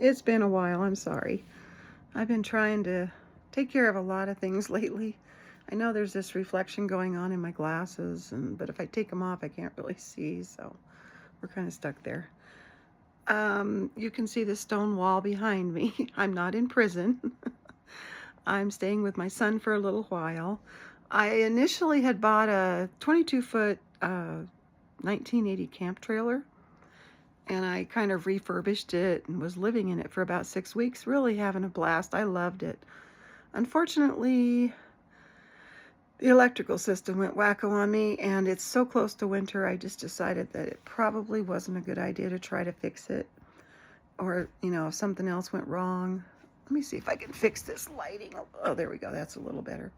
It's been a while, I'm sorry. I've been trying to take care of a lot of things lately. I know there's this reflection going on in my glasses, but if I take them off, I can't really see, so we're kind of stuck there. You can see the stone wall behind me. I'm not in prison. I'm staying with my son for a little while. I initially had bought a 22-foot 1980 camp trailer, and I kind of refurbished it and was living in it for about 6 weeks, really having a blast. I loved it. Unfortunately, the electrical system went wacko on me, and it's so close to winter, I just decided that it probably wasn't a good idea to try to fix it. Or, if something else went wrong. Let me see if I can fix this lighting. Oh, there we go. That's a little better.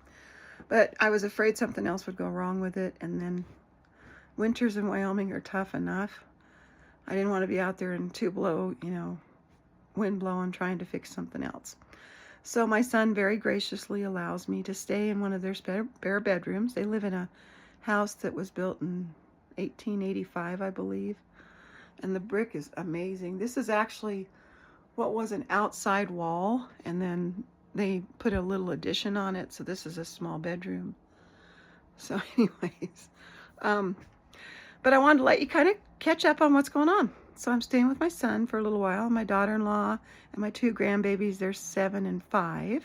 But I was afraid something else would go wrong with it, and then winters in Wyoming are tough enough. I didn't want to be out there in wind blowing trying to fix something else. So my son very graciously allows me to stay in one of their spare bedrooms. They live in a house that was built in 1885, I believe. And the brick is amazing. This is actually what was an outside wall, and then they put a little addition on it. So this is a small bedroom. So anyways, but I wanted to let you kind of catch up on what's going on. So I'm staying with my son for a little while, my daughter-in-law, and my two grandbabies. They're 7 and 5,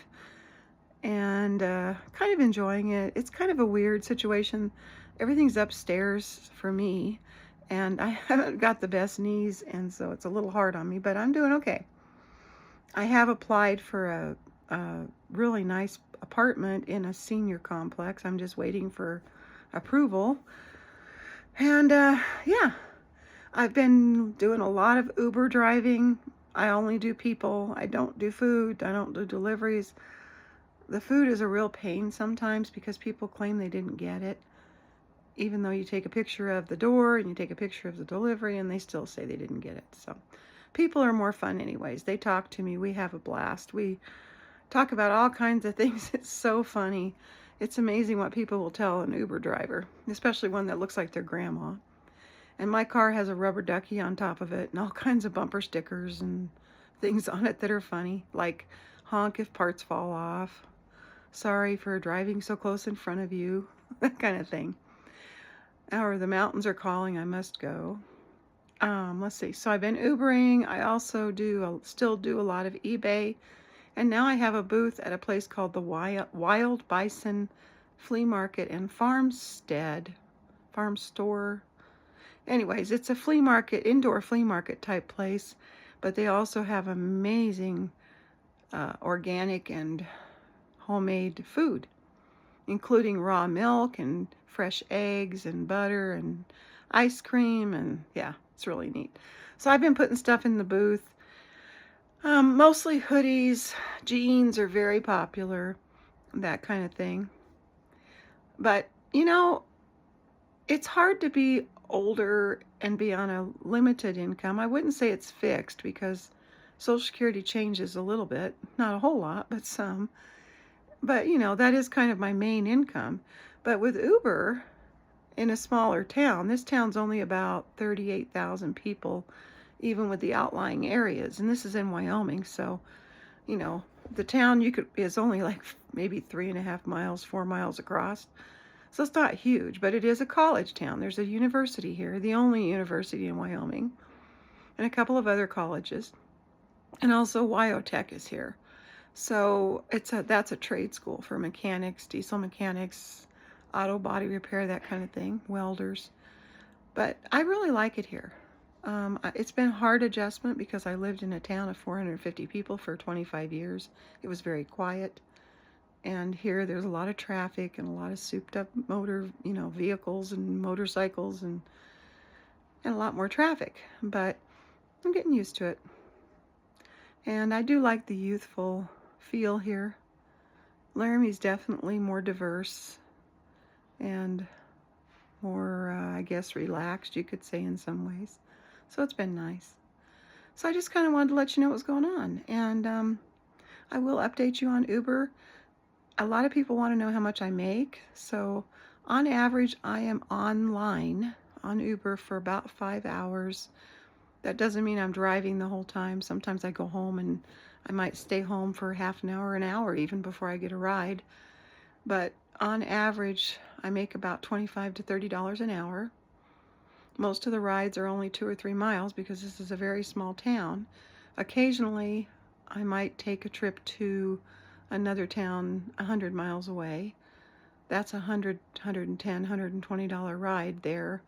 and kind of enjoying it. It's kind of a weird situation. Everything's upstairs for me, and I haven't got the best knees, and so it's a little hard on me, but I'm doing okay. I have applied for a really nice apartment in a senior complex. I'm just waiting for approval. And yeah, I've been doing a lot of Uber driving. I only do people. I don't do food. I don't do deliveries. The food is a real pain sometimes because people claim they didn't get it, even though you take a picture of the door and you take a picture of the delivery, and they still say they didn't get it. So people are more fun anyways. They talk to me. We have a blast. We talk about all kinds of things. It's so funny. It's amazing what people will tell an Uber driver, especially one that looks like their grandma. And my car has a rubber ducky on top of it and all kinds of bumper stickers and things on it that are funny, like honk if parts fall off, sorry for driving so close in front of you, that kind of thing. Or the mountains are calling, I must go. Let's see. So I've been Ubering. I also still do a lot of eBay. And now I have a booth at a place called the Wild Bison Flea Market and Farm Store. Anyways, it's a flea market, indoor flea market type place, but they also have amazing organic and homemade food, including raw milk and fresh eggs and butter and ice cream, and yeah, it's really neat. So I've been putting stuff in the booth. Mostly hoodies, jeans are very popular, that kind of thing. But, it's hard to be older and be on a limited income. I wouldn't say it's fixed because Social Security changes a little bit, not a whole lot, but some. But, that is kind of my main income. But with Uber in a smaller town, this town's only about 38,000 people, even with the outlying areas, and this is in Wyoming, so the town is only like maybe 3.5 miles, 4 miles across, so it's not huge, but it is a college town. There's a university here, the only university in Wyoming, and a couple of other colleges, and also Wyotech is here. So that's a trade school for mechanics, diesel mechanics, auto body repair, that kind of thing, welders. But I really like it here. It's been hard adjustment because I lived in a town of 450 people for 25 years. It was very quiet. And here there's a lot of traffic and a lot of souped up vehicles and motorcycles and a lot more traffic. But I'm getting used to it. And I do like the youthful feel here. Laramie's definitely more diverse and more, I guess, relaxed, you could say, in some ways. So it's been nice. So I just kind of wanted to let you know what's going on. And I will update you on Uber. A lot of people want to know how much I make. So on average, I am online on Uber for about 5 hours. That doesn't mean I'm driving the whole time. Sometimes I go home and I might stay home for half an hour even before I get a ride. But on average, I make about $25 to $30 an hour. Most of the rides are only 2 or 3 miles because this is a very small town. Occasionally, I might take a trip to another town 100 miles away. That's $100, $110, $120 ride there,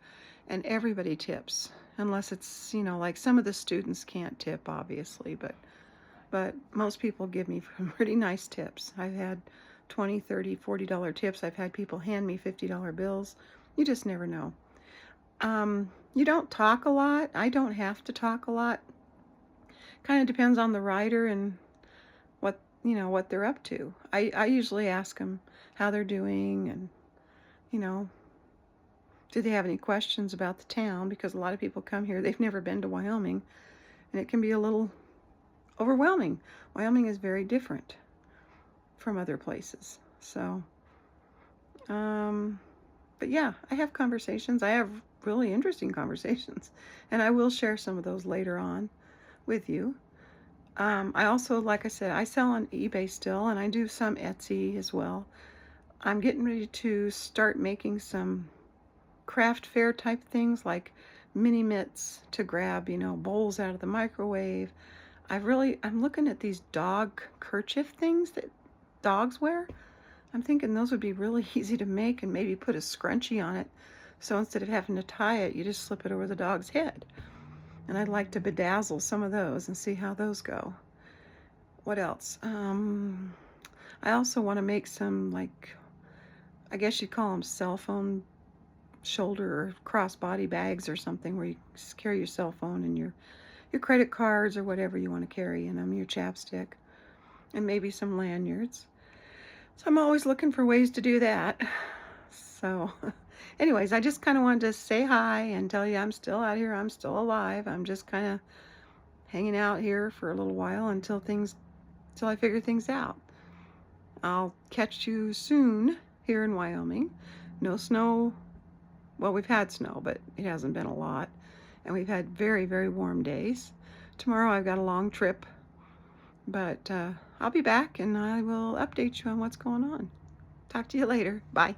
and everybody tips, unless it's, like some of the students can't tip, obviously, but most people give me pretty nice tips. I've had 20, 30, $40 tips. I've had people hand me $50 bills. You just never know. You don't talk a lot. I don't have to talk a lot. Kind of depends on the rider and what they're up to. I usually ask them how they're doing and, you know, do they have any questions about the town, because a lot of people come here, they've never been to Wyoming, and it can be a little overwhelming. Wyoming is very different from other places. So, but yeah, I have conversations. I have really interesting conversations, and I will share some of those later on with you. I also, like I said, I sell on eBay still, and I do some Etsy as well. I'm getting ready to start making some craft fair type things, like mini mitts to grab, bowls out of the microwave. I'm looking at these dog kerchief things that dogs wear. I'm thinking those would be really easy to make, and maybe put a scrunchie on it. So instead of having to tie it, you just slip it over the dog's head. And I'd like to bedazzle some of those and see how those go. What else? I also want to make some, like, I guess you'd call them cell phone shoulder or crossbody bags or something, where you just carry your cell phone and your credit cards or whatever you want to carry in them, your chapstick, and maybe some lanyards. So I'm always looking for ways to do that. So anyways, I just kind of wanted to say hi and tell you I'm still out here. I'm still alive. I'm just kind of hanging out here for a little while until I figure things out. I'll catch you soon here in Wyoming. No snow. Well, we've had snow, but it hasn't been a lot. And we've had very, very warm days. Tomorrow I've got a long trip, but I'll be back and I will update you on what's going on. Talk to you later. Bye.